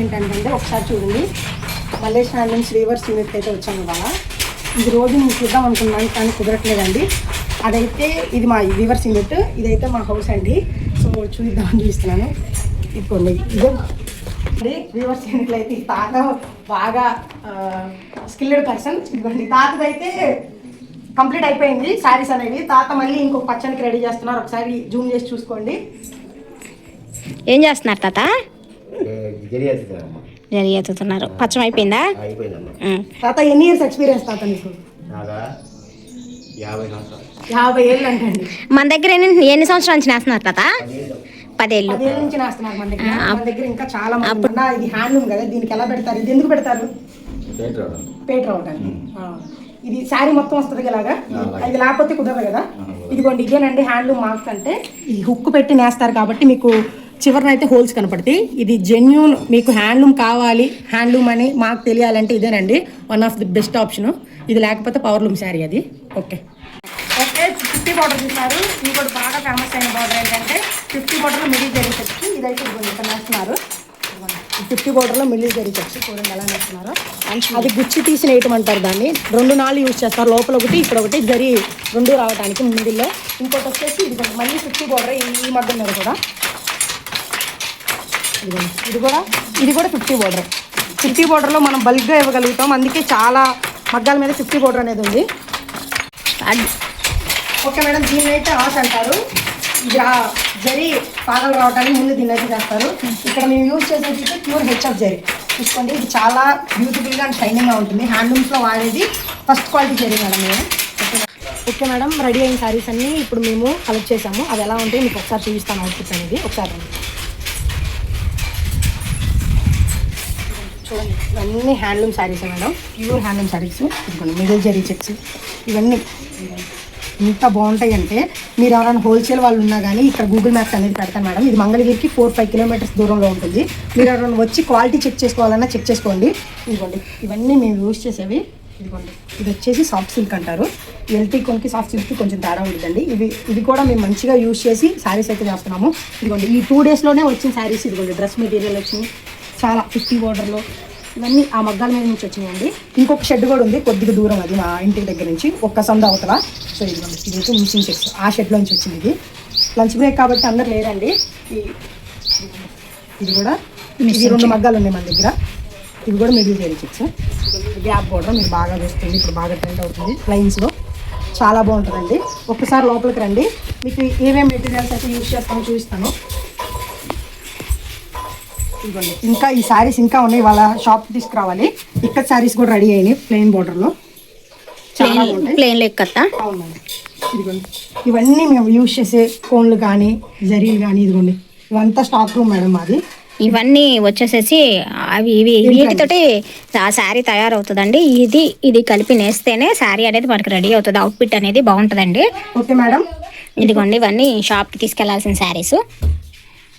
ఏంటంటే ఒకసారి చూడండి, మల్లేష్ హ్యాండ్లూమ్స్ వీవర్స్ యూనిట్ అయితే వచ్చాను ఇవాళ. ఇది రోజు నేను చూద్దాం అనుకున్నాను కానీ కుదరట్లేదండి. అదైతే ఇది మా వీవర్స్ యూనిట్, ఇదైతే మా హౌస్ అండి. సో చూద్దామని చూస్తున్నాను. ఇప్పుడు ఇదే వీవర్స్ యూనిట్లో అయితే ఈ తాత బాగా స్కిల్డ్ పర్సన్. ఇదిగోండి తాతదైతే కంప్లీట్ అయిపోయింది శారీస్ అనేవి. తాత మళ్ళీ ఇంకొక పచ్చనికి రెడీ చేస్తున్నారు, ఒకసారి జూమ్ చేసి చూసుకోండి. ఏం చేస్తున్నారు తాత? జరిగేతున్నారు. పచ్చం అయిపోయిందా? తాత ఎన్ని ఇయర్స్ ఎక్స్పీరియన్స్ తాత నీకు? 50 ఏళ్ళు అంటండి. మన దగ్గర ఎన్ని సంవత్సరాల నుంచి నేస్తున్నారు తాత? 10 ఏళ్ళు నుంచి నేస్తున్నారు మన దగ్గర. మన దగ్గర ఇంకా చాలా మంది. ఇది హ్యాండ్లూమ్ కదా, దీనికి ఎలా పెడతారు? ఇది ఎందుకు పెడతారు? పేట రావడానికి. ఇది శారీ మొత్తం వస్తుంది ఇలాగా, ఇది లేకపోతే కుదరదు కదా. ఇదిగోండి ఇదేనండి హ్యాండ్లూమ్ మార్క్స్ అంటే. ఈ హుక్ పెట్టి నేస్తారు కాబట్టి మీకు చివరిన అయితే హోల్స్ కనపడతాయి. ఇది జెన్యూన్, మీకు హ్యాండ్లూమ్ కావాలి, హ్యాండ్లూమ్ అని మాకు తెలియాలంటే ఇదేనండి one of the best option. ఇది లేకపోతే పవర్లూమ్ శారీ అది. ఓకే 50 బార్డర్ చూస్తున్నారు. ఇది కూడా బాగా ఫేమస్ అయిన బార్డర్ ఏంటంటే 50 బార్డర్లో మిడిల్ జరిగేసి ఇదైతే ఇక్కడ నేస్తున్నారు. 50 బార్డర్లో మిడిల్ జరిగేసి చూడండి ఎలా నేస్తున్నారు. అది గుచ్చి తీసి నేయటమంటారు దాన్ని. 2 నాళ్ళు యూజ్ చేస్తారు, లోపల ఒకటి ఇక్కడ ఒకటి జరి 2 రావడానికి మిడిల్లో. ఇంకోటి వచ్చేసి ఇది మళ్ళీ 50 బార్డర్ ఈ మధ్య మీద కూడా. ఇది కూడా 50 బార్డర్. 50 బార్డర్లో మనం బల్క్గా ఇవ్వగలుగుతాం, అందుకే చాలా మగ్గాల మీద 50 బార్డర్ అనేది ఉంది. ఓకే మేడం, దీన్ని అయితే ఆశ అంటారు. ఇది జరీ పాగలు రావడానికి ముందు దీన్ని అయితే చేస్తారు. ఇక్కడ మేము యూజ్ చేసేది ప్యూర్ హెచ్ఎఫ్ జరీ. చూసుకోండి, ఇది చాలా బ్యూటిఫుల్గా అండ్ షైనింగ్గా ఉంటుంది. హ్యాండ్లూమ్స్లో వాడేది ఫస్ట్ క్వాలిటీ జరీ మేడం మేము. ఓకే మేడం, రెడీ అయిన శారీస్ అన్నీ ఇప్పుడు మేము కలెక్ట్ చేసాము. అవి ఎలా ఉంటాయి మీకు ఒకసారి చూపిస్తాను అవుట్ఫిట్ అనేది. ఒకసారి చూడండి, ఇవన్నీ handloom saris madam, pure handloom saris. ఇదిగోండి మిడిల్ జరీ చెక్స్, ఇవన్నీ ఎంత బాగుంటాయి అంటే మీరు ఎవరైనా హోల్సేల్ వాళ్ళు ఉన్నా కానీ ఇక్కడ గూగుల్ మ్యాప్స్ అనేది పెడతాను మేడం. ఇది మంగళగిరికి 4-5 కిలోమీటర్స్ దూరంలో ఉంటుంది. మీరు ఎవరైనా వచ్చి క్వాలిటీ చెక్ చేసుకోవాలన్నా చెక్ చేసుకోండి. ఇదిగోండి ఇవన్నీ మేము యూజ్ చేసేవి. ఇదిగోండి ఇది వచ్చేసి సాఫ్ట్ సిల్క్ అంటారు. ఎల్టీ కొనికి సాఫ్ట్ సిల్క్కి కొంచెం తేడా ఉంటుందండి. ఇది కూడా మేము మంచిగా యూజ్ చేసి శారీస్ అయితే చేస్తున్నాము. ఇదిగోండి ఈ 2 డేస్లోనే వచ్చిన శారీస్. ఇదిగోండి డ్రెస్ మెటీరియల్ వచ్చింది చాలా 50 బార్డర్లో. ఇవన్నీ ఆ మగ్గాల మీద నుంచి వచ్చినాయండి. ఇంకొక షెడ్ కూడా ఉంది కొద్దిగా దూరం, అది మా ఇంటి దగ్గర నుంచి ఒక్క సంద అవతల. సో ఇదిగోండి ఇదైతే మిషన్ చెక్స్, ఆ షెడ్లో నుంచి వచ్చింది. ఇది లంచ్ బ్రేక్ కాబట్టి అందరు లేరండి. ఇది కూడా 2 మగ్గాలు ఉన్నాయి మన దగ్గర. ఇవి కూడా middle zari checks. Gap border మీరు బాగా వేస్తుంది, ఇప్పుడు బాగా ట్రెండ్ అవుతుంది లైన్స్లో, చాలా బాగుంటుందండి. ఒక్కసారి లోపలికి రండి, మీకు ఏమేమి మెటీరియల్స్ అయితే యూజ్ చేస్తామో చూపిస్తాను. ఇదిగోండి ఇంకా ఈ శారీస్ ఇంకా ఉన్నాయి, వాళ్ళ షాప్కి తీసుకురావాలి. ఇక్కడ శారీస్ కూడా రెడీ అయినాయి ప్లెయిన్ బార్డర్లో, చాలా ప్లెయిన్ లెక్కత్తా. అవునండి, ఇదిగోండి ఇవన్నీ మేము యూజ్ చేసే కోన్లు కానీ జరీలు కానీ. ఇదిగోండి ఇవంతా స్టాక్ రూమ్ మేడం మాది. ఇవన్నీ వచ్చేసేసి ఇవి వీటితోటి ఆ శారీ తయారవుతుందండి. ఇది కలిపి నేస్తేనే శారీ అనేది మనకి రెడీ అవుతుంది, అవుట్ఫిట్ అనేది బాగుంటుందండి. ఓకే మేడం, ఇదిగోండి ఇవన్నీ షాప్కి తీసుకెళ్లాల్సిన శారీస్.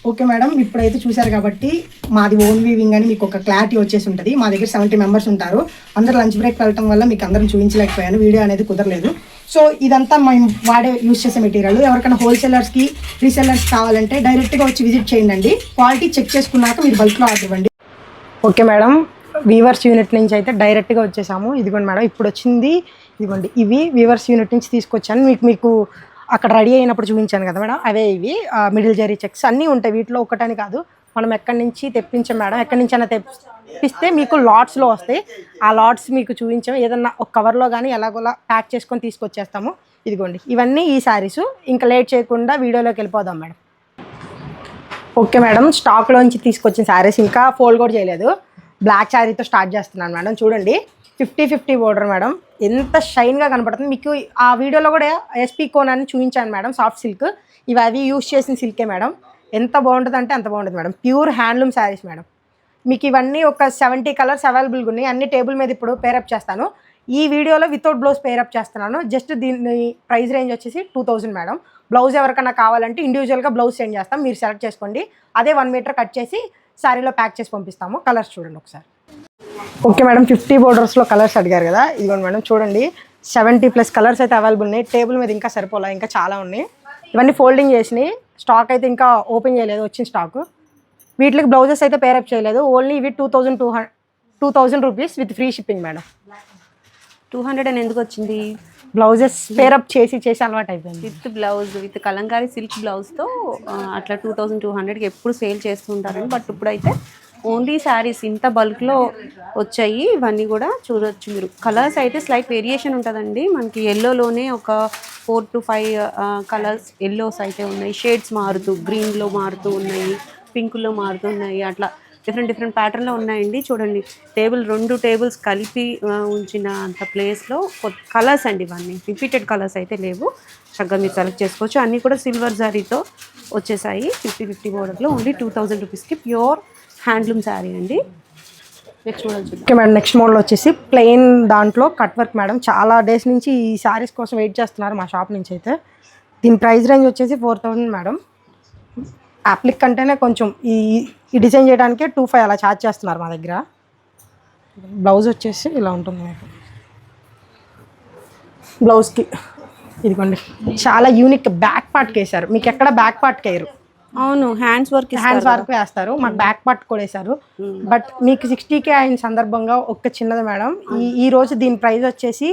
ఓకే మేడం, ఇప్పుడైతే చూసారు కాబట్టి మాది ఓన్ వీవింగ్ అని మీకు ఒక క్లారిటీ వచ్చేసి ఉంటుంది. మా దగ్గర 70 మెంబర్స్ ఉంటారు. అందరు లంచ్ బ్రేక్ వెళ్ళటం వల్ల మీకు అందరం చూపించలేకపోయాను, వీడియో అనేది కుదరలేదు. సో ఇదంతా మేము వాడే యూజ్ చేసే మెటీరియల్. ఎవరికైనా హోల్సేలర్స్కి రీసెల్లర్స్ కావాలంటే డైరెక్ట్గా వచ్చి విజిట్ చేయండి. క్వాలిటీ చెక్ చేసుకున్నాక మీరు బల్క్లో ఆర్డర్ ఇవ్వండి. ఓకే మేడం, వీవర్స్ యూనిట్ నుంచి అయితే డైరెక్ట్గా వచ్చేసాము. ఇదిగోండి మేడం ఇప్పుడు వచ్చింది. ఇదిగోండి ఇవి వీవర్స్ యూనిట్ నుంచి తీసుకొచ్చాను. మీకు అక్కడ రెడీ అయినప్పుడు చూపించాను కదా మేడం, అవే ఇవి మిడిల్ జరీ చెక్స్ అన్నీ ఉంటాయి. వీటిలో ఒకటని కాదు, మనం ఎక్కడి నుంచి తెప్పించాం మేడం, ఎక్కడి నుంచి అయినా తెప్పిస్తే మీకు లాట్స్లో వస్తాయి. ఆ లాట్స్ మీకు చూపించాము, ఏదన్నా ఒక కవర్లో కానీ ఎలాగోలా ప్యాక్ చేసుకొని తీసుకొచ్చేస్తాము. ఇదిగోండి ఇవన్నీ ఈ శారీస్. ఇంకా లేట్ చేయకుండా వీడియోలోకి వెళ్ళిపోదాం మేడం. ఓకే మేడం, స్టాక్లోంచి తీసుకొచ్చిన శారీస్ ఇంకా ఫోల్డ్ కూడా చేయలేదు. బ్లాక్ శారీతో స్టార్ట్ చేస్తున్నాను మేడం. చూడండి 50 బార్డర్ మేడం, ఎంత షైన్గా కనపడుతుంది. మీకు ఆ వీడియోలో కూడా ఎస్పీ కోన్ అని చూపించాను మేడం, సాఫ్ట్ సిల్క్. ఇవి అవి యూజ్ చేసిన సిల్కే మేడం. ఎంత బాగుంటుంది అంటే అంత బాగుంటుంది madam. Pure handloom saris madam. మీకు ఇవన్నీ ఒక 70 కలర్స్ అవైలబుల్గా ఉన్నాయి. అన్ని టేబుల్ మీద ఇప్పుడు పేరప్ చేస్తాను. ఈ వీడియోలో వితౌట్ బ్లౌజ్ పేరప్ చేస్తున్నాను. జస్ట్ దీని ప్రైస్ రేంజ్ వచ్చేసి 2000 మేడం. బ్లౌజ్ ఎవరికైనా కావాలంటే ఇండివిజువల్గా బ్లౌజ్ సెండ్ చేస్తాం, మీరు సెలెక్ట్ చేసుకోండి. అదే 1 మీటర్ కట్ చేసి శారీలో ప్యాక్ చేసి పంపిస్తాము. కలర్స్ చూడండి ఒకసారి. ఓకే మేడం, 50 బార్డర్స్లో కలర్స్ అడిగారు కదా, ఇదిగోండి మేడం చూడండి 70+ కలర్స్ అయితే అవైలబుల్ ఉన్నాయి. టేబుల్ మీద ఇంకా సరిపోలే, ఇంకా చాలా ఉన్నాయి. ఇవన్నీ ఫోల్డింగ్ చేసినాయి. స్టాక్ అయితే ఇంకా ఓపెన్ చేయలేదు, వచ్చిన స్టాకు. వీటికి బ్లౌజెస్ అయితే పేరప్ చేయలేదు, ఓన్లీ ఇవి 2000 rupees with free shipping madam. 200 అని ఎందుకు వచ్చింది? బ్లౌజెస్ పేరప్ చేసి అలవాటు అయిపోయింది. With blouse, with Kalamkari silk బ్లౌజ్తో అట్లా 2200కి ఎప్పుడు సేల్ చేస్తుంటారండి. బట్ ఇప్పుడైతే ఓన్లీ శారీస్ ఇంత బల్క్లో వచ్చాయి. ఇవన్నీ కూడా చూడొచ్చు మీరు. కలర్స్ అయితే స్లైట్ వేరియేషన్ ఉంటుందండి. మనకి ఎల్లోలోనే ఒక 4 to 5 కలర్స్ ఎల్లోస్ అయితే ఉన్నాయి. షేడ్స్ మారుతూ గ్రీన్లో మారుతూ ఉన్నాయి, పింక్లో మారుతూ ఉన్నాయి, అట్లా డిఫరెంట్ ప్యాటర్న్లో ఉన్నాయండి. చూడండి, రెండు టేబుల్స్ కలిపి ఉంచిన అంత ప్లేస్లో కలర్స్ అండి. ఇవన్నీ రిపీటెడ్ కలర్స్ అయితే లేవు. చక్కగా మీరు సెలెక్ట్ చేసుకోవచ్చు. అన్నీ కూడా సిల్వర్ జరీతో వచ్చేసాయి. 50-50 బోర్డర్లో ఓన్లీ 2000 రూపీస్కి ప్యూర్ హ్యాండ్లూమ్ శారీ అండి. నెక్స్ట్ మోడల్ చూద్దాం. ఓకే మేడం, నెక్స్ట్ మోడల్ వచ్చేసి ప్లెయిన్ దాంట్లో కట్ వర్క్ మేడం. చాలా డేస్ నుంచి ఈ శారీస్ కోసం వెయిట్ చేస్తున్నారు మా షాప్ నుంచి అయితే. దీని ప్రైస్ రేంజ్ వచ్చేసి 4000 మేడం. అప్లిక్ అంటేనే కొంచెం ఈ డిజైన్ చేయడానికి 2500 అలా ఛార్జ్ చేస్తున్నారు మా దగ్గర. బ్లౌజ్ వచ్చేసి ఇలా ఉంటుంది మీకు. బ్లౌజ్కి ఇదిగోండి చాలా యూనిక్ బ్యాక్ పార్ట్కి వేసారు. మీకు ఎక్కడ బ్యాక్ పార్ట్కి వేయరు. అవును, హ్యాండ్స్ వర్క్ వేస్తారు, మాకు బ్యాక్ పార్ట్ కూడా వేసారు. బట్ మీకు 60K అయిన సందర్భంగా ఒక చిన్నది మేడం. ఈ రోజు దీని ప్రైస్ వచ్చేసి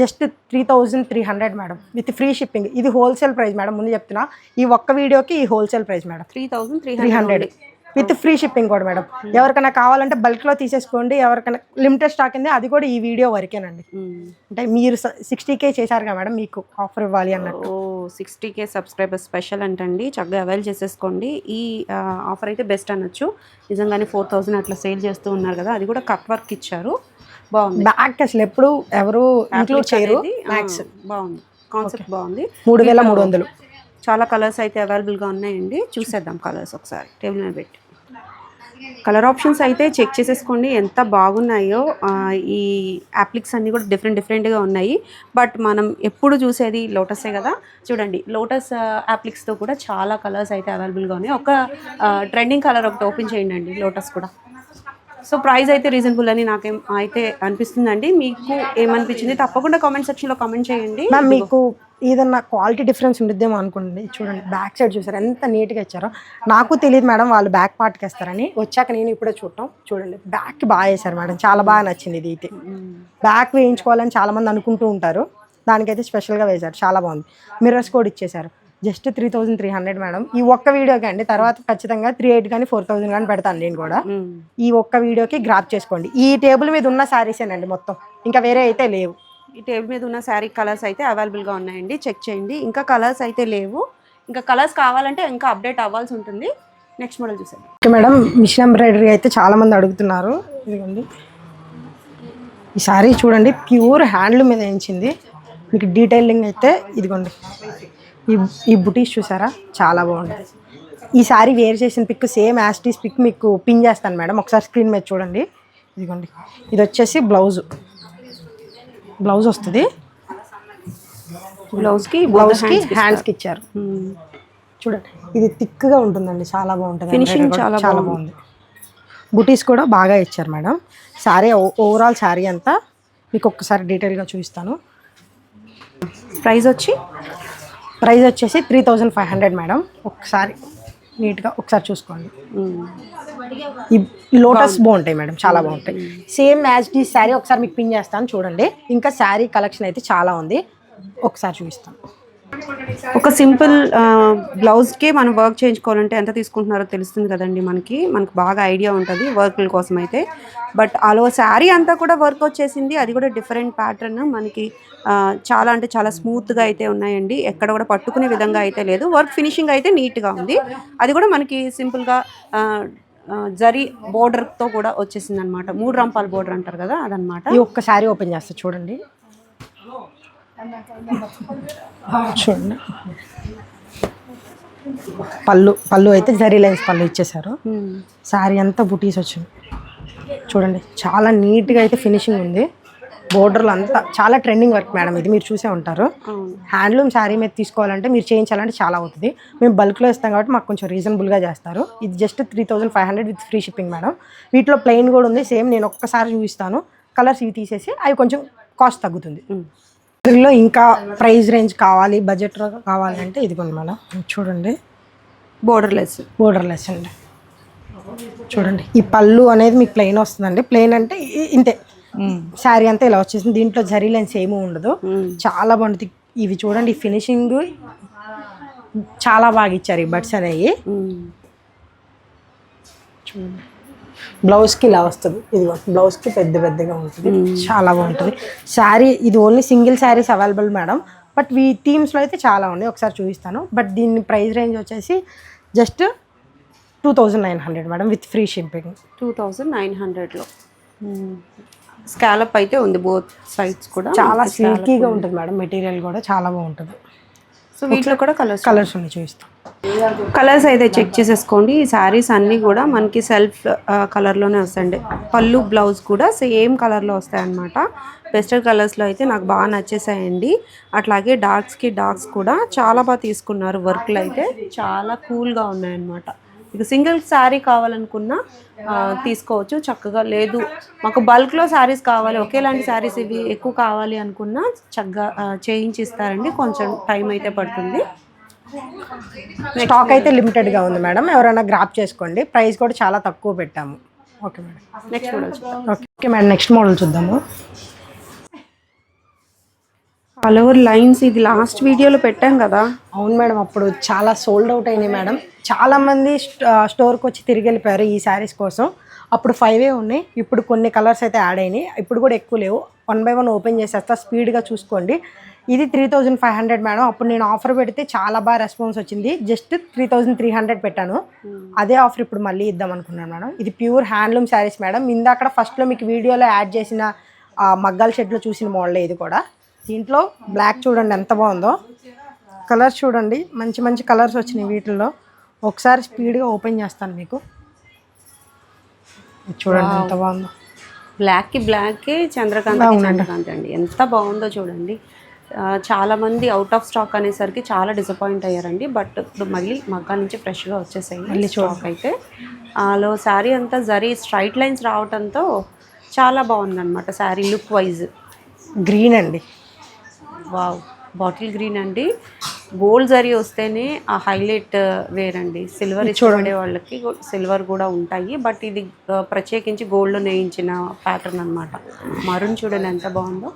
just 3300 madam with free shipping. ఇది హోల్సేల్ ప్రైస్ మేడం, ముందు చెప్తున్నా. ఈ ఒక్క వీడియోకి ఈ wholesale price madam 3300 with free shipping కూడా మేడం. ఎవరికైనా కావాలంటే బల్క్లో తీసేసుకోండి. ఎవరికైనా లిమిటెడ్ స్టాక్ ఉంది, అది కూడా ఈ వీడియో వరకేనండి. అంటే మీరు 60K చేశారు కదా మేడం, మీకు ఆఫర్ ఇవ్వాలి అన్నట్టు. 60K సబ్స్క్రైబర్స్ స్పెషల్ అంటండి. చక్కగా అవైల్ చేసేసుకోండి. ఈ ఆఫర్ అయితే బెస్ట్ అనొచ్చు. నిజంగానే 4000 అట్లా సేల్ చేస్తూ ఉన్నారు కదా, అది కూడా కట్ వర్క్ ఇచ్చారు. బాగుంది. బ్యాక్ అసలు ఎప్పుడు ఎవరు ఇంక్లూడ్ చేయరు. బాగుంది, కాన్సెప్ట్ బాగుంది. 3300. చాలా కలర్స్ అయితే అవైలబుల్గా ఉన్నాయండి. చూసేద్దాం కలర్స్ ఒకసారి టేబుల్ మీద పెట్టి. కలర్ ఆప్షన్స్ అయితే చెక్ చేసేసుకోండి ఎంత బాగున్నాయో. ఈ అప్లిక్స్ అన్నీ కూడా డిఫరెంట్గా ఉన్నాయి. బట్ మనం ఎప్పుడు చూసేది లోటసే కదా. చూడండి, లోటస్ అప్లిక్స్తో కూడా చాలా కలర్స్ అయితే అవైలబుల్గా ఉన్నాయి. ఒక ట్రెండింగ్ కలర్ ఒకటి ఓపెన్ చేయండి అండి, లోటస్ కూడా. సో ప్రైస్ అయితే రీజనబుల్ అని నాకేం అయితే అనిపిస్తుందండి. మీకు ఏమనిపించింది తప్పకుండా కామెంట్ సెక్షన్లో కామెంట్ చేయండి. మ్యామ్ మీకు ఏదన్నా క్వాలిటీ డిఫరెన్స్ ఉండిద్దేమో అనుకోండి. చూడండి, బ్యాక్ సైడ్ చూసారు ఎంత నీట్గా ఇచ్చారో. నాకు తెలియదు మేడం వాళ్ళు బ్యాక్ పార్ట్కి వేస్తారని. వచ్చాక నేను ఇప్పుడే చూడండి, బ్యాక్ బాగా వేశారు మేడం. చాలా బాగా నచ్చింది. ఇది అయితే బ్యాక్ వేయించుకోవాలని చాలామంది అనుకుంటూ ఉంటారు, దానికైతే స్పెషల్గా వేశారు. చాలా బాగుంది. మిర్రర్స్ కూడా ఇచ్చేశారు. Just 3300 madam. ఈ ఒక్క వీడియోకి అండి. తర్వాత ఖచ్చితంగా 3800 కానీ 4000 కానీ పెడతాను నేను కూడా. ఈ ఒక్క వీడియోకి గ్రాప్ చేసుకోండి. ఈ టేబుల్ మీద ఉన్న శారీసేనండి మొత్తం, ఇంకా వేరే అయితే లేవు. ఈ టేబుల్ మీద ఉన్న శారీ కలర్స్ అయితే అవైలబుల్గా ఉన్నాయండి, చెక్ చేయండి. ఇంకా కలర్స్ అయితే లేవు. ఇంకా కలర్స్ కావాలంటే ఇంకా అప్డేట్ అవ్వాల్సి ఉంటుంది. నెక్స్ట్ మోడల్ చూసాను. ఓకే మేడం, మిషన్ ఎంబ్రాయిడరీ అయితే చాలామంది అడుగుతున్నారు. ఇదిగోండి ఈ శారీ చూడండి, ప్యూర్ హ్యాండ్లూమ్ మీద వేయించింది. మీకు డీటెయిలింగ్ అయితే ఇదిగోండి. ఈ బుటీస్ చూసారా, చాలా బాగుంది. ఈ శారీ వేర్ చేసిన పిక్ సేమ్ యాస్టీస్ పిక్ మీకు పిన్ చేస్తాను మేడం, ఒకసారి స్క్రీన్ మీద చూడండి. ఇదిగోండి, ఇది వచ్చేసి బ్లౌజ్ వస్తుంది. బ్లౌజ్కి హ్యాండ్స్కి ఇచ్చారు. చూడండి, ఇది థిక్గా ఉంటుందండి, చాలా బాగుంటుంది. ఫినిషింగ్ చాలా బాగుంది. బుటీస్ కూడా బాగా ఇచ్చారు మేడం. శారీ ఓవరాల్ శారీ అంతా మీకు ఒక్కసారి డీటెయిల్గా చూపిస్తాను. ప్రైస్ వచ్చేసి 3500 మేడం. ఒకసారి నీట్గా ఒకసారి చూసుకోండి. ఈ లోటస్ బాగుంటాయి మేడం, చాలా బాగుంటాయి. సేమ్ యాజ్ డి శారీ ఒకసారి మీకు పిన్ చేస్తాను చూడండి. ఇంకా శారీ కలెక్షన్ అయితే చాలా ఉంది, ఒకసారి చూపిస్తాను. ఒక సింపుల్ బ్లౌజ్కి మనం వర్క్ చేయించుకోవాలంటే ఎంత తీసుకుంటున్నారో తెలుస్తుంది కదండి. మనకి బాగా ఐడియా ఉంటుంది వర్క్ల కోసం అయితే. బట్ అలో శారీ అంతా కూడా వర్క్ వచ్చేసింది, అది కూడా డిఫరెంట్ ప్యాటర్న్. మనకి చాలా అంటే చాలా స్మూత్గా అయితే ఉన్నాయండి, ఎక్కడ కూడా పట్టుకునే విధంగా అయితే లేదు. వర్క్ ఫినిషింగ్ అయితే నీట్గా ఉంది. అది కూడా మనకి సింపుల్గా జరీ బోర్డర్తో కూడా వచ్చేసింది అనమాట. 3 రంపాల బోర్డర్ అంటారు కదా, అదనమాట. ఈ ఒక్క శారీ ఓపెన్ చేస్తా చూడండి. చూడండి, పళ్ళు అయితే జరీ లైన్స్ పళ్ళు ఇచ్చేసారు. శారీ అంతా బుటీస్ వచ్చింది. చూడండి, చాలా నీట్గా అయితే ఫినిషింగ్ ఉంది. బోర్డర్లు అంతా చాలా ట్రెండింగ్ వర్క్ మేడం, ఇది మీరు చూసే ఉంటారు. హ్యాండ్లూమ్ శారీ మీద తీసుకోవాలంటే మీరు చేయించాలంటే చాలా అవుతుంది. మేము బల్క్లో ఇస్తాం కాబట్టి మాకు కొంచెం రీజనబుల్గా చేస్తారు. ఇది just 3500 with free shipping madam. వీటిలో ప్లెయిన్ కూడా ఉంది, సేమ్ నేను ఒక్కసారి చూపిస్తాను. కలర్స్ ఇవి తీసేసి అవి కొంచెం కాస్ట్ తగ్గుతుంది. దీనిలో ఇంకా ప్రైస్ రేంజ్ కావాలి, బడ్జెట్ కావాలి అంటే ఇదిగోండి మేడం, చూడండి. బోర్డర్లెస్ అండి. చూడండి ఈ పళ్ళు అనేది మీకు ప్లెయిన్ వస్తుందండి. ప్లెయిన్ అంటే ఇంతే, శారీ అంతా ఇలా వచ్చేసింది. దీంట్లో జరీ లైన్స్ ఏమీ ఉండదు. చాలా బాగుంటుంది. ఇవి చూడండి ఫినిషింగ్ చాలా బాగా ఇచ్చారు ఈ బడ్స్ అనేవి. చూడండి బ్లౌజ్కి ఇలా వస్తుంది. ఇది బ్లౌజ్కి పెద్దగా ఉంటుంది. చాలా బాగుంటుంది శారీ. ఇది only single saris available madam. But ఈ థీమ్స్లో అయితే చాలా ఉన్నాయి, ఒకసారి చూపిస్తాను. బట్ దీని ప్రైస్ రేంజ్ వచ్చేసి just 2900 madam with free shipping. 2900లో స్కాలప్ అయితే ఉంది, బోత్ సైడ్స్ కూడా చాలా సిల్కీగా ఉంటుంది మేడం. మెటీరియల్ కూడా చాలా బాగుంటుంది. సో వీటిలో కూడా కలర్స్ ఉన్నాయి, చూపిస్తాం. కలర్స్ అయితే చెక్ చేసేసుకోండి. ఈ శారీస్ అన్నీ కూడా మనకి సెల్ఫ్ కలర్లోనే వస్తాయండి. పళ్ళు బ్లౌజ్ కూడా సేమ్ కలర్లో వస్తాయి అన్నమాట. పెస్టల్ కలర్స్లో అయితే నాకు బాగా నచ్చేసాయండి. అట్లాగే డార్క్స్ కూడా చాలా బాగా తీసుకున్నారు. వర్క్లు అయితే చాలా కూల్గా ఉన్నాయన్నమాట. మీకు సింగిల్ శారీ కావాలనుకున్నా తీసుకోవచ్చు చక్కగా. లేదు మాకు బల్క్లో శారీస్ కావాలి, ఒకేలాంటి శారీస్ ఇవి ఎక్కువ కావాలి అనుకున్నా చక్కగా చేయించిస్తారండి. కొంచెం టైం అయితే పడుతుంది. స్టాక్ అయితే లిమిటెడ్గా ఉంది మేడం, ఎవరైనా గ్రాప్ చేసుకోండి. ప్రైస్ కూడా చాలా తక్కువ పెట్టాము. ఓకే మేడం, నెక్స్ట్ మోడల్ చూద్దాం. ఓకే మేడం, నెక్స్ట్ మోడల్ చూద్దాము. ఆల్ ఓవర్ లైన్స్ ఇది లాస్ట్ వీడియోలో పెట్టాం కదా. అవును మేడం, అప్పుడు చాలా సోల్డ్ అవుట్ అయినాయి మేడం. చాలామంది స్టోర్కి వచ్చి తిరిగి వెళ్ళిపోయారు ఈ శారీస్ కోసం. అప్పుడు 5 ఉన్నాయి, ఇప్పుడు కొన్ని కలర్స్ అయితే యాడ్ అయినాయి. ఇప్పుడు కూడా ఎక్కువ లేవు. 1 by 1 ఓపెన్ చేసేస్తా, స్పీడ్గా చూసుకోండి. ఇది 3500 మేడం. అప్పుడు నేను ఆఫర్ పెడితే చాలా బాగా రెస్పాన్స్ వచ్చింది. జస్ట్ 3300 పెట్టాను. అదే ఆఫర్ ఇప్పుడు మళ్ళీ ఇద్దాం అనుకున్నాను మేడం. ఇది ప్యూర్ హ్యాండ్లూమ్ శారీస్ మేడం. ఇందాక ఫస్ట్లో మీకు వీడియోలో యాడ్ చేసిన మగ్గాల షెడ్లో చూసిన మోడలే ఇది కూడా. దీంట్లో బ్లాక్ చూడండి ఎంత బాగుందో. కలర్స్ చూడండి, మంచి కలర్స్ వచ్చినాయి వీటిల్లో. ఒకసారి స్పీడ్గా ఓపెన్ చేస్తాను మీకు, చూడండి ఎంత బాగుందో. బ్లాక్ చంద్రకాంత్ అండి, ఎంత బాగుందో చూడండి. చాలామంది అవుట్ ఆఫ్ స్టాక్ అనేసరికి చాలా డిసప్పాయింట్ అయ్యారండి. బట్ ఇప్పుడు మళ్ళీ మగ్గా నుంచి ఫ్రెష్గా వచ్చేసాయి మళ్ళీ స్టాక్ అయితే. లో శారీ అంతా జరీ స్ట్రైట్ లైన్స్ రావడంతో చాలా బాగుందన్నమాట శారీ లుక్ వైజ్. గ్రీన్ అండి, వావ్, బాటిల్ గ్రీన్ అండి. గోల్డ్ జరీ వస్తేనే ఆ హైలైట్ వేరండి. సిల్వర్ ఇష్టపడే వాళ్ళకి సిల్వర్ కూడా ఉంటాయి, బట్ ఇది ప్రత్యేకించి గోల్డ్లో నేయించిన ప్యాటర్న్ అనమాట. మరూన్ చూడండి ఎంత బాగుందో.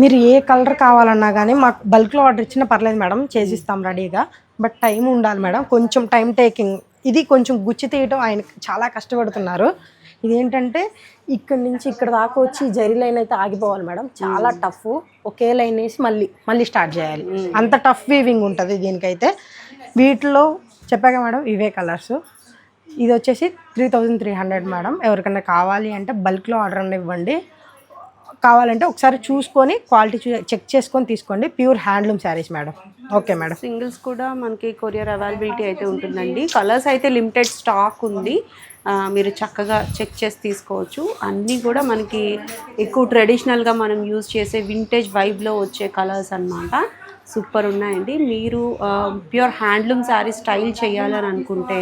మీరు ఏ కలర్ కావాలన్నా కానీ మాకు బల్క్లో ఆర్డర్ ఇచ్చినా పర్లేదు మేడం, చేసిస్తాం రెడీగా. బట్ టైం ఉండాలి మేడం, కొంచెం టైం టేకింగ్. ఇది కొంచెం గుచ్చి తీయటం ఆయన చాలా కష్టపడుతున్నారు. ఇదేంటంటే ఇక్కడ నుంచి ఇక్కడ దాకా వచ్చి జరీ లైన్ అయితే ఆగిపోవాలి మేడం, చాలా టఫ్. ఒకే లైన్ వేసి మళ్ళీ స్టార్ట్ చేయాలి, అంత టఫ్ వీవింగ్ ఉంటుంది దీనికైతే. వీటిలో చెప్పాక మేడం ఇవే కలర్స్. ఇది వచ్చేసి 3300 మేడం. ఎవరికైనా కావాలి అంటే బల్క్లో ఆర్డర్ అని ఇవ్వండి. కావాలంటే ఒకసారి చూసుకొని క్వాలిటీ చెక్ చేసుకొని తీసుకోండి. Pure handloom saris madam. Okay madam, singles కూడా మనకి కొరియర్ అవైలబిలిటీ అయితే ఉంటుందండి. కలర్స్ అయితే లిమిటెడ్ స్టాక్ ఉంది, మీరు చక్కగా చెక్ చేసి తీసుకోవచ్చు. అన్నీ కూడా మనకి ఎక్కువ ట్రెడిషనల్గా మనం యూజ్ చేసే వింటేజ్ వైబ్లో వచ్చే కలర్స్ అన్నమాట. సూపర్ ఉన్నాయండి. మీరు ప్యూర్ హ్యాండ్లూమ్ శారీ స్టైల్ చేయాలని అనుకుంటే,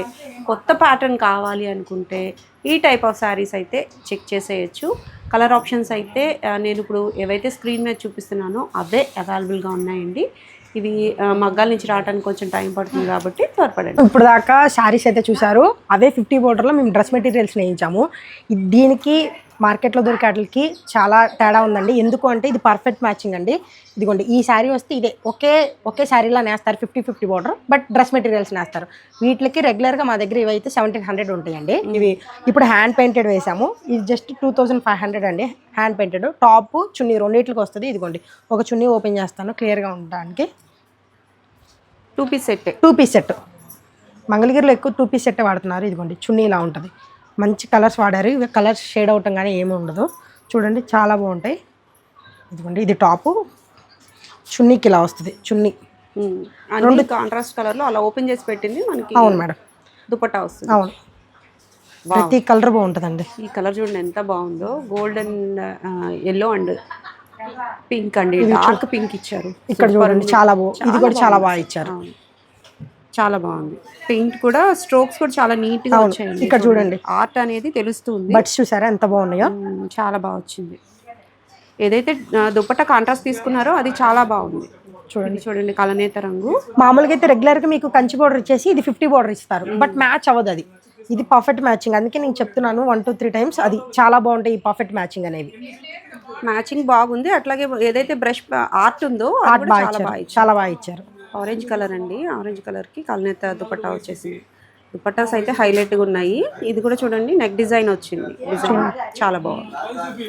కొత్త ప్యాటర్న్ కావాలి అనుకుంటే ఈ టైప్ ఆఫ్ శారీస్ అయితే చెక్ చేసేయచ్చు. కలర్ ఆప్షన్స్ అయితే నేను ఇప్పుడు ఏవైతే స్క్రీన్ మీద చూపిస్తున్నానో అవే అవైలబుల్గా ఉన్నాయండి. ఇవి మగ్గాల నుంచి రావడానికి కొంచెం టైం పడుతుంది కాబట్టి త్వరపడండి. ఇప్పుడు దాకా శారీస్ అయితే చూసారు, అవే 50 బోర్డర్లో మేము డ్రెస్ మెటీరియల్స్ నేయించాము. దీనికి మార్కెట్లో దొరికే వాటికి చాలా తేడా ఉందండి. ఎందుకు అంటే ఇది పర్ఫెక్ట్ మ్యాచింగ్ అండి. ఇదిగోండి ఈ శారీ వస్తే ఇదే ఒకే శారీలా నేస్తారు 50 బోర్డర్, బట్ డ్రెస్ మెటీరియల్స్ నేస్తారు. వీటికి రెగ్యులర్గా మా దగ్గర ఇవైతే 1700 ఉంటాయండి. ఇవి ఇప్పుడు హ్యాండ్ పెయింటెడ్ వేసాము. ఇది జస్ట్ 2500 అండి హ్యాండ్ పెయింటెడ్. టాప్ చున్నీ రెండింటికి వస్తుంది. ఇదిగోండి ఒక చున్నీ ఓపెన్ చేస్తాను క్లియర్గా ఉండడానికి. 2 పీస్ సెట్. మంగళగిరిలో ఎక్కువ 2 పీస్ సెట్ వాడుతున్నారు. ఇదిగోండి చున్నీ ఇలా ఉంటుంది. మంచి కలర్స్ వాడారు. ఇవి కలర్స్ షేడ్ అవటం కానీ ఏమి ఉండదు. చూడండి చాలా బాగుంటాయి. ఇదిగోండి ఇది టాపు, చున్నీకి ఇలా వస్తుంది. చున్నీ రెండు కాంట్రాస్ట్ కలర్లో అలా ఓపెన్ చేసి పెట్టింది మనకి. అవును మేడం, దుపట్టా వస్తుంది. అవును, ప్రతి కలర్ బాగుంటుందండి. ఈ కలర్ చూడండి ఎంత బాగుందో. గోల్డెన్ ఎల్లో అండ్ పింక్ అండి, డార్క్ పింక్ ఇచ్చారు. ఇక్కడ చూడండి చాలా ఇది కూడా చాలా బాగా ఇచ్చారు. చాలా బాగుంది. పెయింట్ కూడా స్ట్రోక్స్ కూడా చాలా నీట్ గా వచ్చాయి. ఇక్కడ చూడండి ఆర్ట్ అనేది తెలుస్తుంది. బట్స్ చూసారా ఎంత బాగున్నాయో, చాలా బాగా వచ్చింది. ఏదైతే దుపట్టా కాంట్రాస్ట్ తీసుకున్నారో అది చాలా బాగుంది. చూడండి కలనేత రంగు. మామూలుగా అయితే రెగ్యులర్ గా మీకు కంచి బోర్డర్ ఇచ్చేసి ఇది 50 బోర్డర్ ఇస్తారు, బట్ మ్యాచ్ అవ్వదు. అది ఇది పర్ఫెక్ట్ మ్యాచింగ్, అందుకే నేను చెప్తున్నాను 1 to 3 టైమ్స్. అది చాలా బాగుంటాయి ఈ పర్ఫెక్ట్ మ్యాచింగ్ అనేవి. మ్యాచింగ్ బాగుంది. అట్లాగే ఏదైతే బ్రష్ ఆర్ట్ ఉందో అది ఆర్ట్ కూడా బాగా చాలా ఇచ్చారు, బాగా ఇచ్చారు. చాలా బాగా ఇచ్చారు. ఆరెంజ్ కలర్ అండి, ఆరెంజ్ కలర్కి కల్నేత దుపట్టా వచ్చేసింది. దుపట్టాస్ అయితే హైలైట్గా ఉన్నాయి. ఇది కూడా చూడండి నెక్ డిజైన్ వచ్చింది, డిజైన్ చాలా బాగుంది.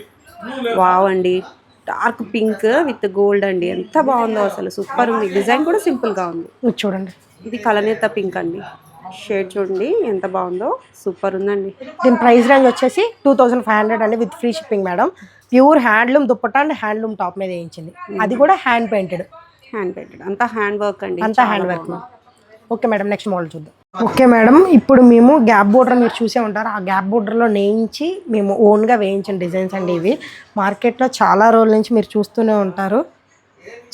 వావ్ అండి, డార్క్ పింక్ విత్ గోల్డ్ అండి, ఎంత బాగుందో అసలు, సూపర్ ఉంది. డిజైన్ కూడా సింపుల్గా ఉంది. ఇది చూడండి, ఇది కలనేత పింక్ అండి, షేడ్ చూడండి ఎంత బాగుందో, సూపర్ ఉందండి. దీని ప్రైస్ రేంజ్ వచ్చేసి 2500 అండి with free shipping madam. Pure handloom dupatta and handloom top మీద వేయించింది, అది కూడా హ్యాండ్ పెయింటెడ్. అంతా హ్యాండ్ వర్క్ అండి, అంతా hand work. Okay madam, next model చూద్దాం. ఓకే మేడం, ఇప్పుడు మేము గ్యాప్ బోర్డర్ మీరు చూసే ఉంటారు, ఆ గ్యాప్ బోర్డర్లో నేయించి మేము ఓన్గా వేయించిన డిజైన్స్ అండి ఇవి. మార్కెట్లో చాలా రోజుల నుంచి మీరు చూస్తూనే ఉంటారు,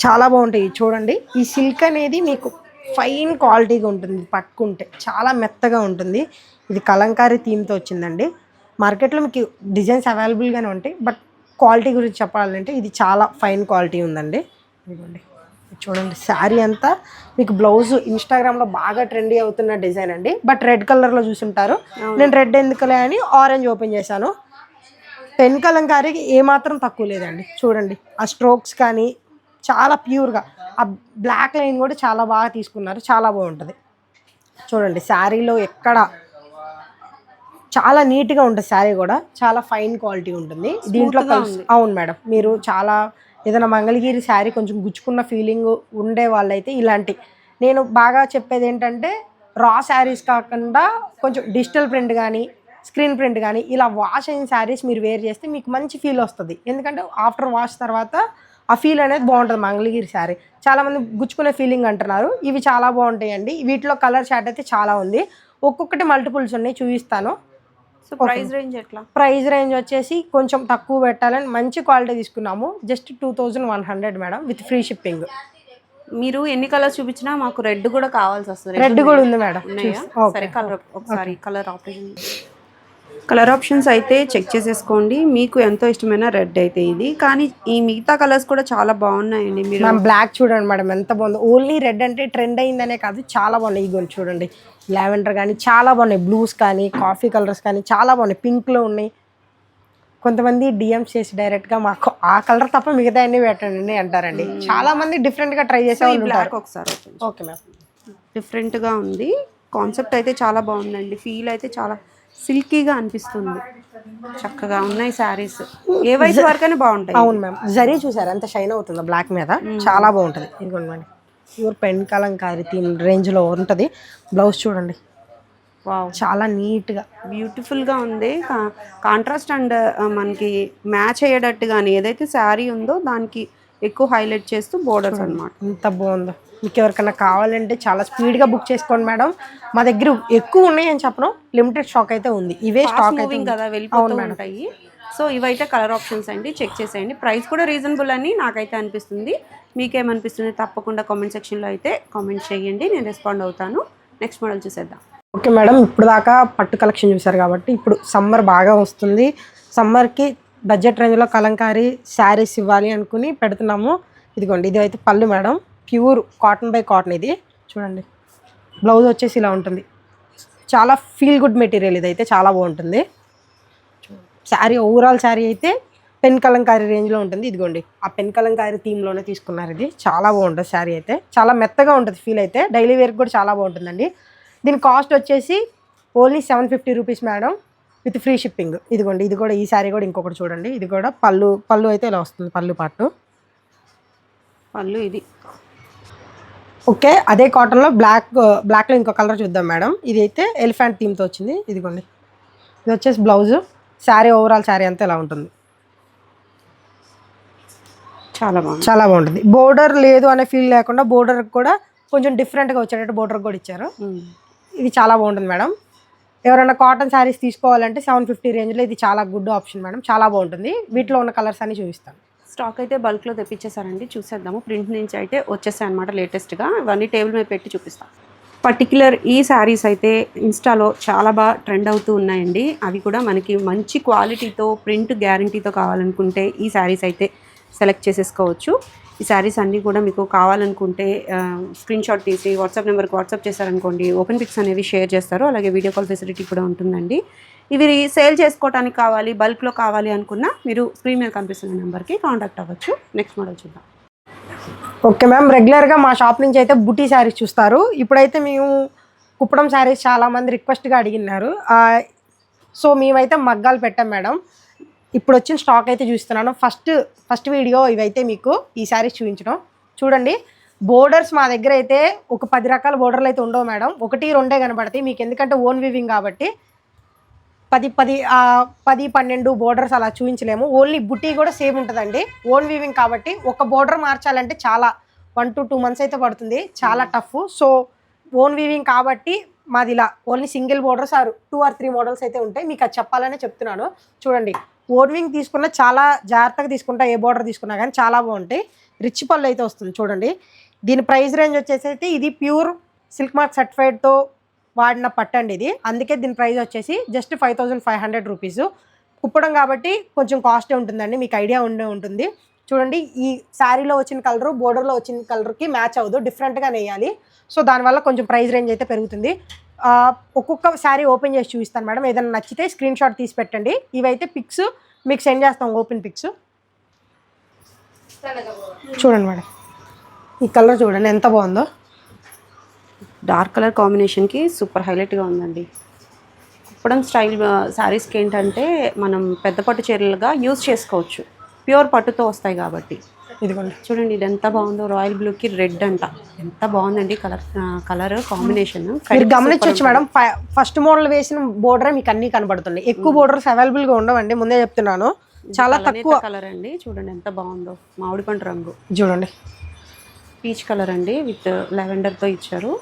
చాలా బాగుంటాయి. చూడండి, ఈ సిల్క్ అనేది మీకు ఫైన్ క్వాలిటీగా ఉంటుంది, పట్టుకుంటే చాలా మెత్తగా ఉంటుంది. ఇది కలంకారీ థీమ్తో వచ్చిందండి. మార్కెట్లో మీకు డిజైన్స్ అవైలబుల్గానే ఉంటాయి, బట్ క్వాలిటీ గురించి చెప్పాలంటే ఇది చాలా ఫైన్ క్వాలిటీ ఉందండి. ఇదిగోండి, చూడండి శారీ అంతా మీకు బ్లౌజ్ ఇన్స్టాగ్రామ్లో బాగా ట్రెండీ అవుతున్న డిజైన్ అండి, బట్ రెడ్ కలర్లో చూసుంటారు. నేను రెడ్ ఎందుకులే అని ఆరెంజ్ ఓపెన్ చేశాను. పెన్ కలంకారీకి ఏమాత్రం తక్కువ లేదండి. చూడండి, ఆ స్ట్రోక్స్ కానీ చాలా ప్యూర్గా, ఆ బ్లాక్ లైన్ కూడా చాలా బాగా తీసుకున్నారు, చాలా బాగుంటుంది. చూడండి, శారీలో ఎక్కడ చాలా నీట్గా ఉంటుంది, శారీ కూడా చాలా ఫైన్ క్వాలిటీ ఉంటుంది దీంట్లో. అవును మేడం, మీరు చాలా ఏదైనా మంగళగిరి శారీ కొంచెం గుచ్చుకున్న ఫీలింగ్ ఉండే వాళ్ళైతే ఇలాంటి, నేను బాగా చెప్పేది ఏంటంటే రా శారీస్ కాకుండా కొంచెం డిజిటల్ ప్రింట్ కానీ స్క్రీన్ ప్రింట్ కానీ ఇలా వాష్ అయిన శారీస్ మీరు వేర్ చేస్తే మీకు మంచి ఫీల్ వస్తుంది. ఎందుకంటే ఆఫ్టర్ వాష్ తర్వాత ఆ ఫీల్ అనేది బాగుంటుంది. మంగళగిరి శారీ చాలామంది గుచ్చుకునే ఫీలింగ్ అంటున్నారు, ఇవి చాలా బాగుంటాయండి. వీటిలో కలర్ షార్ట్ అయితే చాలా ఉంది, ఒక్కొక్కటి మల్టిపుల్స్ ఉన్నాయి, చూపిస్తాను. సో ప్రైస్ రేంజ్ ఎట్లా? ప్రైస్ రేంజ్ వచ్చేసి కొంచెం తక్కువ పెట్టాలని మంచి క్వాలిటీ తీసుకున్నాము, just 2100 madam with free shipping. మీరు ఎన్ని కలర్స్ చూపించినా మాకు రెడ్ కూడా కావాల్సి వస్తుంది. రెడ్ కూడా ఉంది మేడం. సరే, కలర్ ఒకసారి కలర్ ఆప్షన్స్ అయితే చెక్ చేసేసుకోండి. మీకు ఎంతో ఇష్టమైన రెడ్ అయితే ఇది, కానీ ఈ మిగతా కలర్స్ కూడా చాలా బాగున్నాయండి. మీరు బ్లాక్ చూడండి మేడం ఎంత బాగుంది. ఓన్లీ రెడ్ అంటే ట్రెండ్ అయిందనే కాదు, చాలా బాగున్నాయి. ఇగోండి చూడండి, లావెండర్ కానీ చాలా బాగున్నాయి, బ్లూస్ కానీ కాఫీ కలర్స్ కానీ చాలా బాగున్నాయి, పింక్లో ఉన్నాయి. కొంతమంది డిఎమ్స్ చేసి డైరెక్ట్గా మాకు ఆ కలర్ తప్ప మిగతా అన్ని పెట్టండి అంటారండి. చాలా మంది డిఫరెంట్గా ట్రై చేసే వాళ్ళు ఉంటారు. ఒకసారి ఓకే మ్యామ్, డిఫరెంట్గా ఉంది, కాన్సెప్ట్ అయితే చాలా బాగుందండి. ఫీల్ అయితే చాలా సిల్కీగా అనిపిస్తుంది, చక్కగా ఉన్నాయి శారీస్. ఏ వయసు వరకైనా బాగుంటాయి. అవును మ్యామ్, జరీ చూసారు ఎంత షైన్ అవుతుందో బ్లాక్ మీద, చాలా బాగుంటుంది. ఇదిగోండి madam, pure pen Kalamkari theme రేంజ్లో ఉంటుంది. బ్లౌజ్ చూడండి, వావ్, చాలా నీట్గా బ్యూటిఫుల్గా ఉంది. కాంట్రాస్ట్ అండ్ మనకి మ్యాచ్ అయ్యేటట్టు కానీ ఏదైతే శారీ ఉందో దానికి ఎక్కువ హైలైట్ చేస్తూ బోర్డర్స్ అన్నమాట. ఎంత బాగుందో. మీకు ఎవరికైనా కావాలంటే చాలా స్పీడ్గా బుక్ చేసుకోండి మేడం, మా దగ్గర ఎక్కువ ఉన్నాయి అని చెప్పడం, లిమిటెడ్ స్టాక్ అయితే ఉంది. ఇవే స్టాక్ అయితే కదా వెళ్ళిపోతూ ఉంటాయి. సో ఇవైతే కలర్ ఆప్షన్స్ అండి, చెక్ చేసేయండి. ప్రైస్ కూడా రీజనబుల్ అని నాకైతే అనిపిస్తుంది. మీకేమనిపిస్తుంది తప్పకుండా కామెంట్ సెక్షన్లో అయితే కామెంట్ చేయండి, నేను రెస్పాండ్ అవుతాను. నెక్స్ట్ మోడల్ చూసేద్దాం. ఓకే మేడం, ఇప్పుడు దాకా పట్టు కలెక్షన్ చూసారు కాబట్టి ఇప్పుడు సమ్మర్ బాగా వస్తుంది. సమ్మర్కి బడ్జెట్ రేంజ్లో కలంకారీ శారీస్ ఇవ్వాలి అనుకుని పెడుతున్నాము. ఇదిగోండి, ఇది అయితే పళ్ళు madam, pure cotton by cotton. ఇది చూడండి, బ్లౌజ్ వచ్చేసి ఇలా ఉంటుంది, చాలా ఫీల్ గుడ్ మెటీరియల్, ఇదైతే చాలా బాగుంటుంది. శారీ ఓవరాల్ శారీ అయితే పెన్ కలంకారీ రేంజ్లో ఉంటుంది. ఇదిగోండి, ఆ పెన్ కలంకారీ థీమ్లోనే తీసుకున్నారు. ఇది చాలా బాగుంటుంది శారీ అయితే, చాలా మెత్తగా ఉంటుంది ఫీల్ అయితే, డైలీ వేర్కి కూడా చాలా బాగుంటుందండి. దీని కాస్ట్ వచ్చేసి only 750 rupees madam with free shipping. ఇదిగోండి, ఇది కూడా ఈ శారీ కూడా ఇంకొకటి చూడండి, ఇది కూడా పళ్ళు అయితే ఇలా వస్తుంది, పళ్ళు పాటు పళ్ళు ఇది. ఓకే, అదే కాటన్లో బ్లాక్లో ఇంకో కలర్ చూద్దాం మేడం. ఇది అయితే ఎలిఫెంట్ థీమ్తో వచ్చింది. ఇదిగోండి, ఇది వచ్చేసి బ్లౌజ్, శారీ ఓవరాల్ శారీ అంతా ఇలా ఉంటుంది, చాలా బాగుంటుంది. బోర్డర్ లేదు అనే ఫీల్ లేకుండా బోర్డర్ కూడా కొంచెం డిఫరెంట్గా వచ్చేటట్టు బోర్డర్ కూడా ఇచ్చారు. ఇది చాలా బాగుంటుంది మేడం. ఎవరైనా కాటన్ శారీస్ తీసుకోవాలంటే 750 రేంజ్లో ఇది చాలా గుడ్ ఆప్షన్ మేడం, చాలా బాగుంటుంది. వీటిలో ఉన్న కలర్స్ అన్ని చూపిస్తాను. స్టాక్ అయితే బల్క్లో తెప్పించేసారండి, చూసేద్దాము. ప్రింట్ నుంచి అయితే వచ్చేసాయి అనమాట లేటెస్ట్గా. ఇవన్నీ టేబుల్ మీద పెట్టి చూపిస్తాను. పర్టిక్యులర్ ఈ శారీస్ అయితే ఇన్స్టాలో చాలా బాగా ట్రెండ్ అవుతూ ఉన్నాయండి. అవి కూడా మనకి మంచి క్వాలిటీతో ప్రింట్ గ్యారంటీతో కావాలనుకుంటే ఈ శారీస్ అయితే సెలెక్ట్ చేసేసుకోవచ్చు. ఈ శారీస్ అన్నీ కూడా మీకు కావాలనుకుంటే స్క్రీన్ షాట్ తీసి వాట్సాప్ నెంబర్కి వాట్సాప్ చేశారనుకోండి, ఓపెన్ పిక్స్ అనేవి షేర్ చేస్తారు. అలాగే వీడియో కాల్ ఫెసిలిటీ కూడా ఉంటుందండి. ఇవి సేల్ చేసుకోవడానికి కావాలి, బల్క్లో కావాలి అనుకున్నా మీరు స్క్రీన్ మీద కనిపిస్తున్న నెంబర్కి కాంటాక్ట్ అవ్వచ్చు. నెక్స్ట్ మోడల్ చూద్దాం. ఓకే మ్యామ్, రెగ్యులర్గా మా షాప్ నుంచి అయితే బుటీ శారీస్ చూస్తారు. ఇప్పుడైతే మేము కుప్పడం శారీస్ చాలామంది రిక్వెస్ట్గా అడిగినారు. సో మేమైతే మగ్గాలు పెట్టాం మేడం. ఇప్పుడు వచ్చిన స్టాక్ అయితే చూస్తున్నాను. ఫస్ట్ వీడియో ఇవైతే మీకు ఈ శారీస్ చూపించడం. చూడండి, బోర్డర్స్ మా దగ్గర అయితే ఒక 10 రకాల బోర్డర్లు అయితే ఉండవు మేడం, 1-2 కనబడతాయి మీకు. ఎందుకంటే ఓన్ వీవింగ్ కాబట్టి 10-12 బోర్డర్స్ అలా చూపించలేము. ఓన్లీ బుటీ కూడా సేమ్ ఉంటుందండి. ఓన్ వీవింగ్ కాబట్టి ఒక బోర్డర్ మార్చాలంటే చాలా 1 to 2 months అయితే పడుతుంది, చాలా టఫ్. సో ఓన్ వీవింగ్ కాబట్టి మాది ఇలా only single borders 2 or 3 models అయితే ఉంటాయి. మీకు అది చెప్పాలనే చెప్తున్నాను. చూడండి, ఓన్ వీవింగ్ తీసుకున్న చాలా జాగ్రత్తగా తీసుకుంటా, ఏ బోర్డర్ తీసుకున్నా కానీ చాలా బాగుంటాయి. రిచ్ పళ్ళు అయితే వస్తుంది. చూడండి, దీని ప్రైస్ రేంజ్ వచ్చేసి అయితే ఇది ప్యూర్ సిల్క్ మార్క్ సర్టిఫైడ్తో వాడిన పట్టండి ఇది. అందుకే దీని ప్రైస్ వచ్చేసి జస్ట్ 5500 రూపీస్. కుప్పడం కాబట్టి కొంచెం కాస్టే ఉంటుందండి, మీకు ఐడియా ఉంటుంది. చూడండి, ఈ శారీలో వచ్చిన కలరు బోర్డర్లో వచ్చిన కలర్కి మ్యాచ్ అవ్వదు, డిఫరెంట్గా వేయాలి. సో దానివల్ల కొంచెం ప్రైస్ రేంజ్ అయితే పెరుగుతుంది. ఒక్కొక్క శారీ ఓపెన్ చేసి చూపిస్తాను మేడం. ఏదైనా నచ్చితే స్క్రీన్ షాట్ తీసి పెట్టండి. ఇవైతే పిక్స్ మీకు సెండ్ చేస్తాం, ఓపెన్ పిక్స్. చూడండి మేడం, ఈ కలర్ చూడండి ఎంత బాగుందో. డార్క్ కలర్ కాంబినేషన్కి సూపర్ హైలైట్గా ఉందండి. కుప్పడం స్టైల్ శారీస్కి ఏంటంటే మనం పెద్ద పట్టు చీరలుగా యూజ్ చేసుకోవచ్చు, ప్యూర్ పట్టుతో వస్తాయి కాబట్టి. ఇదిగోండి, చూడండి ఇది ఎంత బాగుందో, రాయల్ బ్లూకి రెడ్ అంట, ఎంత బాగుందండి కలర్ కాంబినేషన్. మీరు గమనించవచ్చు మేడం, ఫస్ట్ మోడల్ వేసిన బోర్డర్ మీకు అన్ని కనబడుతుంది. ఎక్కువ బోర్డర్స్ అవైలబుల్గా ఉండవండి, ముందే చెప్తున్నాను. చాలా తక్కువ కలర్ అండి. చూడండి ఎంత బాగుందో, మామిడి పండు రంగు. చూడండి, పీచ్ కలర్ అండి విత్ లెవెండర్తో ఇచ్చారు.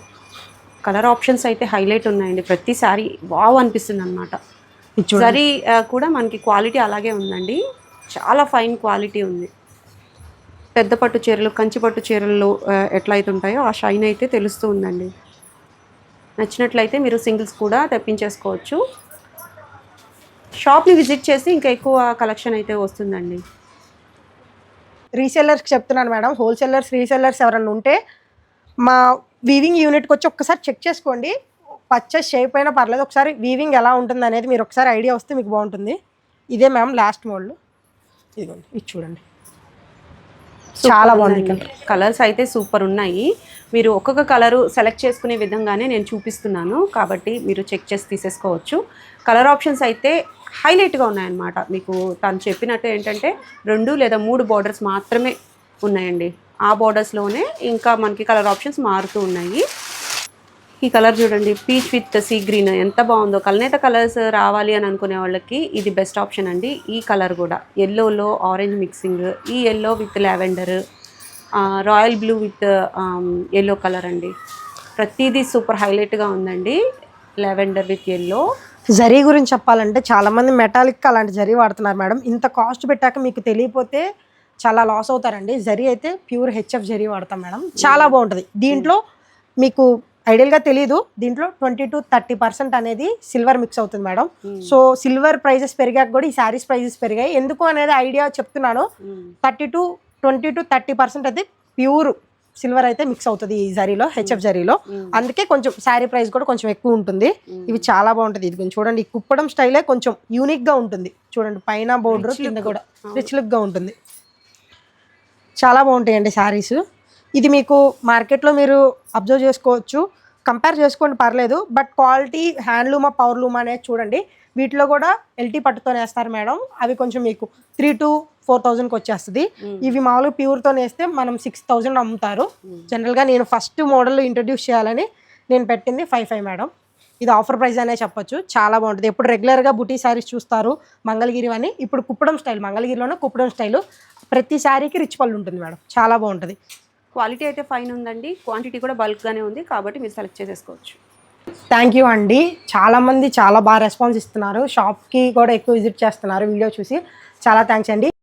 కలర్ ఆప్షన్స్ అయితే హైలైట్ ఉన్నాయండి. ప్రతి శారీ వావ్ అనిపిస్తుంది అనమాట. జరీ కూడా మనకి క్వాలిటీ అలాగే ఉందండి, చాలా ఫైన్ క్వాలిటీ ఉంది. పెద్ద పట్టు చీరలు, కంచి పట్టు చీరల్లో ఎట్లా అయితే ఉంటాయో ఆ షైన్ అయితే తెలుస్తూ ఉందండి. నచ్చినట్లయితే మీరు సింగిల్స్ కూడా తెప్పించేసుకోవచ్చు. షాప్ని విజిట్ చేసి ఇంకా ఎక్కువ కలెక్షన్ అయితే వస్తుందండి. రీసెల్లర్స్కి చెప్తున్నాను మేడం, హోల్సేలర్స్ రీసెల్లర్స్ ఎవరన్నా ఉంటే మా వీవింగ్ యూనిట్కి వచ్చి ఒక్కసారి చెక్ చేసుకోండి. పర్చేస్ చేయకపోయినా పర్లేదు, ఒకసారి వీవింగ్ ఎలా ఉంటుంది అనేది మీరు ఒకసారి ఐడియా వస్తే మీకు బాగుంటుంది. ఇదే మ్యామ్ లాస్ట్ మోడల్, ఇదిగోండి, ఇది చూడండి, చాలా బాగుంది. కలర్స్ అయితే సూపర్ ఉన్నాయి. మీరు ఒక్కొక్క కలరు సెలెక్ట్ చేసుకునే విధంగానే నేను చూపిస్తున్నాను కాబట్టి మీరు చెక్ చేసి తీసేసుకోవచ్చు. కలర్ ఆప్షన్స్ అయితే హైలైట్గా ఉన్నాయన్నమాట. మీకు తను చెప్పినట్టు ఏంటంటే 2 లేదా 3 బార్డర్స్ మాత్రమే ఉన్నాయండి. ఆ బార్డర్స్లోనే ఇంకా మనకి కలర్ ఆప్షన్స్ మారుతూ ఉన్నాయి. ఈ కలర్ చూడండి, పీచ్ విత్ సీ గ్రీన్, ఎంత బాగుందో. కల్నేత కలర్స్ రావాలి అని అనుకునే వాళ్ళకి ఇది బెస్ట్ ఆప్షన్ అండి. ఈ కలర్ కూడా ఎల్లోలో ఆరెంజ్ మిక్సింగ్, ఈ yellow with lavender, royal blue with yellow colour అండి. ప్రతిదీ సూపర్ హైలైట్గా ఉందండి. Lavender with yellow. జరీ గురించి చెప్పాలంటే చాలామంది మెటాలిక్ అలాంటి జరీ వాడుతున్నారు మేడం. ఇంత కాస్ట్ పెట్టాక మీకు తెలియపోతే చాలా లాస్ అవుతారండి. జరీ అయితే ప్యూర్ హెచ్ఎఫ్ జరీ వాడతాం మేడం, చాలా బాగుంటుంది. దీంట్లో మీకు ఐడియల్గా తెలీదు, దీంట్లో 20-30% అనేది సిల్వర్ మిక్స్ అవుతుంది మేడం. సో సిల్వర్ ప్రైజెస్ పెరిగాక కూడా ఈ శారీస్ ప్రైజెస్ పెరిగాయి. ఎందుకు అనేది ఐడియా చెప్తున్నాను. 20-30% అయితే ప్యూర్ సిల్వర్ అయితే మిక్స్ అవుతుంది ఈ జరీలో, హెచ్ఎఫ్ జరీలో. అందుకే కొంచెం శారీ ప్రైస్ కూడా కొంచెం ఎక్కువ ఉంటుంది. ఇవి చాలా బాగుంటుంది. ఇది కొంచెం చూడండి, ఈ కుప్పడం స్టైలే కొంచెం యూనిక్గా ఉంటుంది. చూడండి, పైన బోర్డర్ కింద కూడా రిచ్ లుక్గా ఉంటుంది. చాలా బాగుంటాయండి శారీస్. ఇది మీకు మార్కెట్లో మీరు అబ్జర్వ్ చేసుకోవచ్చు, కంపేర్ చేసుకోండి పర్లేదు. బట్ క్వాలిటీ హ్యాండ్లూమా పవర్లూమా అనేది చూడండి. వీటిలో కూడా ఎల్టీ పట్టుతో వేస్తారు మేడం. అవి కొంచెం మీకు 3,000 to 4,000కి వచ్చేస్తుంది. ఇవి మామూలుగా ప్యూర్తో వేస్తే మనం 6,000 అమ్ముతారు. జనరల్గా నేను ఫస్ట్ మోడల్ ఇంట్రడ్యూస్ చేయాలని నేను పెట్టింది 5,500 మేడం. ఇది ఆఫర్ ప్రైస్ అనే చెప్పొచ్చు. చాలా బాగుంటుంది. ఎప్పుడు రెగ్యులర్గా బుటీ శారీస్ చూస్తారు మంగళగిరి అని, ఇప్పుడు కుప్పడం స్టైల్, మంగళగిరిలోనే కుప్పడం స్టైల్. ప్రతి శారీకి రిచ్ పళ్ళు ఉంటుంది మేడం, చాలా బాగుంటుంది. క్వాలిటీ అయితే ఫైన్ ఉందండి, క్వాంటిటీ కూడా బల్క్గానే ఉంది కాబట్టి మీరు సెలెక్ట్ చేసేసుకోవచ్చు. థ్యాంక్ యూ అండి. చాలామంది చాలా బాగా రెస్పాన్స్ ఇస్తున్నారు, షాప్కి కూడా ఎక్కువ విజిట్ చేస్తున్నారు వీడియో చూసి. చాలా థ్యాంక్స్ అండి.